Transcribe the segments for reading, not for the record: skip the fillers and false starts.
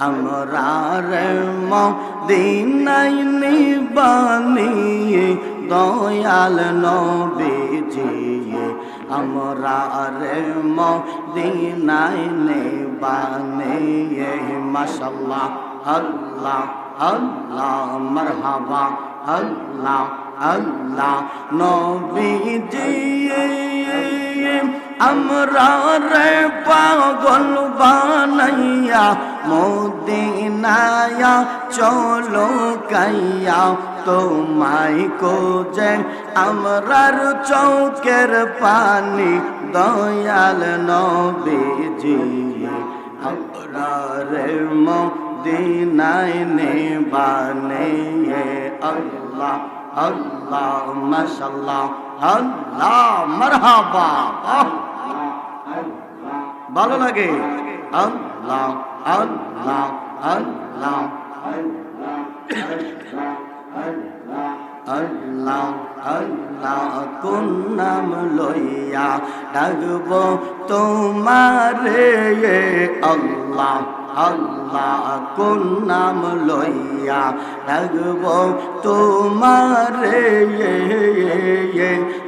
हमरा रे মদিনায় নিবানিয়ে দয়াল নবীজি हमरा রে মদিনায় নিবানিয়ে মাশাআল্লাহ আল্লাহ আল্লাহ মারহাবা আল্লাহ আল্লাহ নবীজি हमरा রে পাগল বানাইয়া মদিনায়া চলো কাইয়া তোমায় কোজে আমরার চৌকের পানি দয়াল নবীজি हमरा রে মদিনায় নিবানে আল্লাহ আল্লাহ মাশাআল্লাহ আল্লাহ মারহাবা ভালো লাগে আল্লাহ আল্লাহ আল্লাহ আল্লাহ আল্লাহ কোন নাম লইয়া ডাকবো তোমারে আল্লাহ আল্লাহ কোন নাম লইয়া ডাকবো তোমারে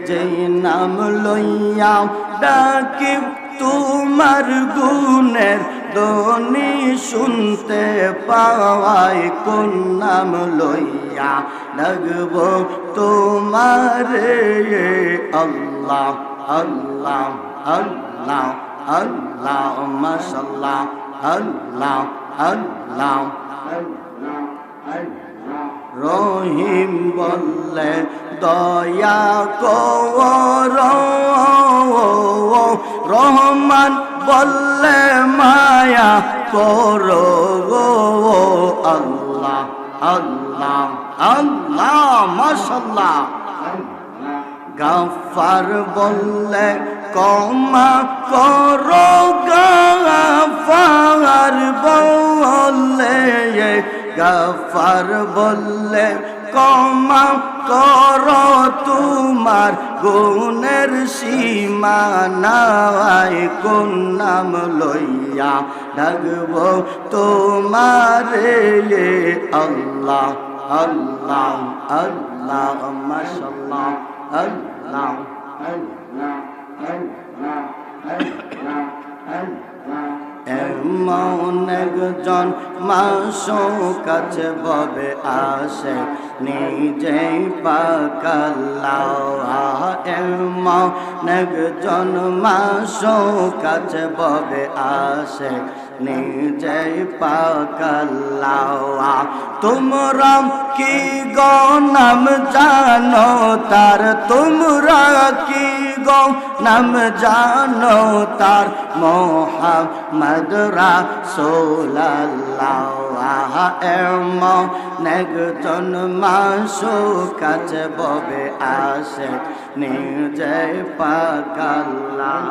যেই নাম লইয়া ডাকি তোমার গুণের ধ্বনি শুনতে পাওয়ায় কোন নাম লইয়া ডাকবো তোমারে আল্লাহ আল্লাহ আল্লাহ আল্লাহ মাশাআল্লাহ আল্লাহ আল্লাহ রহিম বললে দয়া কর রহমান বললে মায়া করো আল্লাহ আল্লাহ আল্লাহ মাশাআল্লাহ গাফার বললে ক্ষমা করো গাফার বললে গাফার বললে ক্ষমা করো তোমার গুণের সীমা নাই কোন নাম লইয়া ডাকবো তোমারে আল্লাহ আল্লাহ আল্লাহ মাশাআল্লাহ আল্লাহ এমন একজন মাসুম কাছে ববে আসে নিজেই পাকাল্লাহ এমন একজন মাসুম কাছে ববে আসে নিজেই পাকাল্লাহ তোমরা কি গো নাম জানো তার তোমরা কি গো নাম জানো তার মোহাম্মদ রাসূলুল্লাহ এমন একজন মাসুম কাছে ববে আসে নিজেই পাকাল্লাহ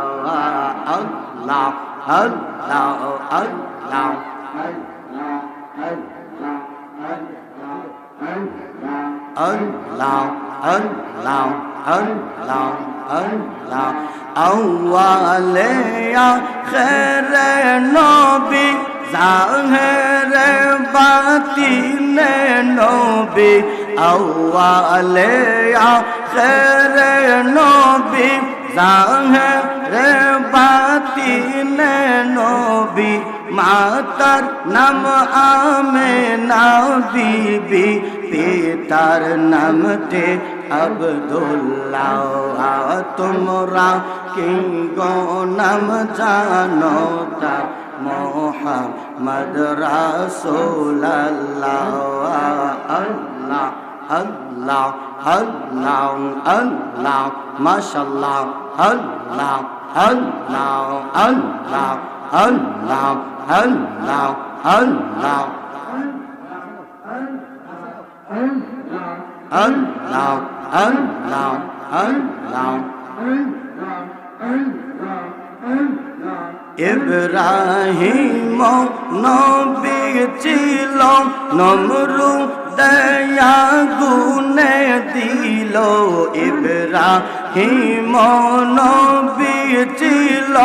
আল্লাহ আল্লাহ আল্লাহ আল্লাহ আল্লাহ আল্লাহ আল্লাহ আউয়ালে আখিরে নবী জাহেরে বাতিনে নবী আউয়ালে আখিরে নবী জাহেরে বাতিনে নবী মাতার নাম আমেনা বিবি পিতার নামতে আব্দুল্লাহ তোমরা কি গো নাম জানো তার মোহাম্মদ রাসূলুল্লাহ আল্লাহ আল্লাহ আল্লাহ আল্লাহ মাশাআল্লাহ আল্লাহ আল্লাহ আল্লাহ আল্লাহ আল্লাহ আল্লাহ আল্লাহ আল্লাহ আল্লাহ ইব্রাহিম নবী ছিল নমরুদে আগুনে দিল ইব্রাহিম নবী ছিল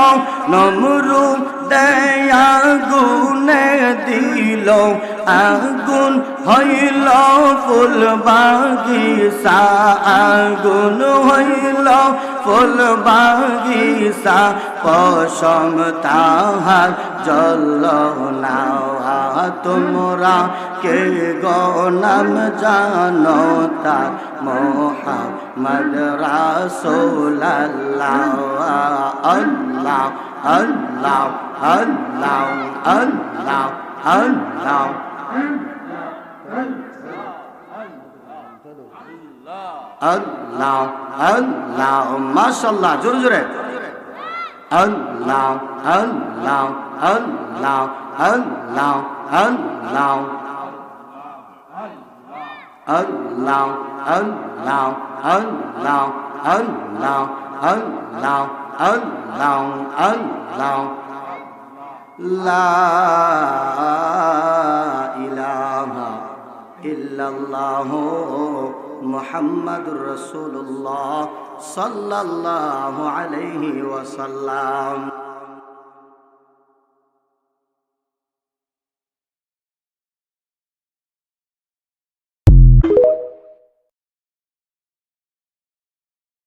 নমরুদে আগুনে দিল আগুন হইল ফুল বাগিচা আগুন হইল ফুল বাগিচা পশম তাহার জল না তোমরা কে গো নাম জানো তার মুহাম্মদ রাসূলুল্লাহ আল্লাহ আল্লাহ আল্লাহ আল্লাহ আল্লাহ আল্লাহ আল্লাহ মাশাআল্লাহ জোরে জোরে আল্লাহ আল্লাহ আল্লাহ আল্লাহ আল্লাহ আল্লাহ আল্লাহ আল্লাহ আল্লাহ আল্লাহ আল্লাহ আল্লাহ লা ইলাহা ইল্লাল্লাহ মুহাম্মাদুর রাসূলুল্লাহ সাল্লাল্লাহু আলাইহি ওয়াসাল্লাম।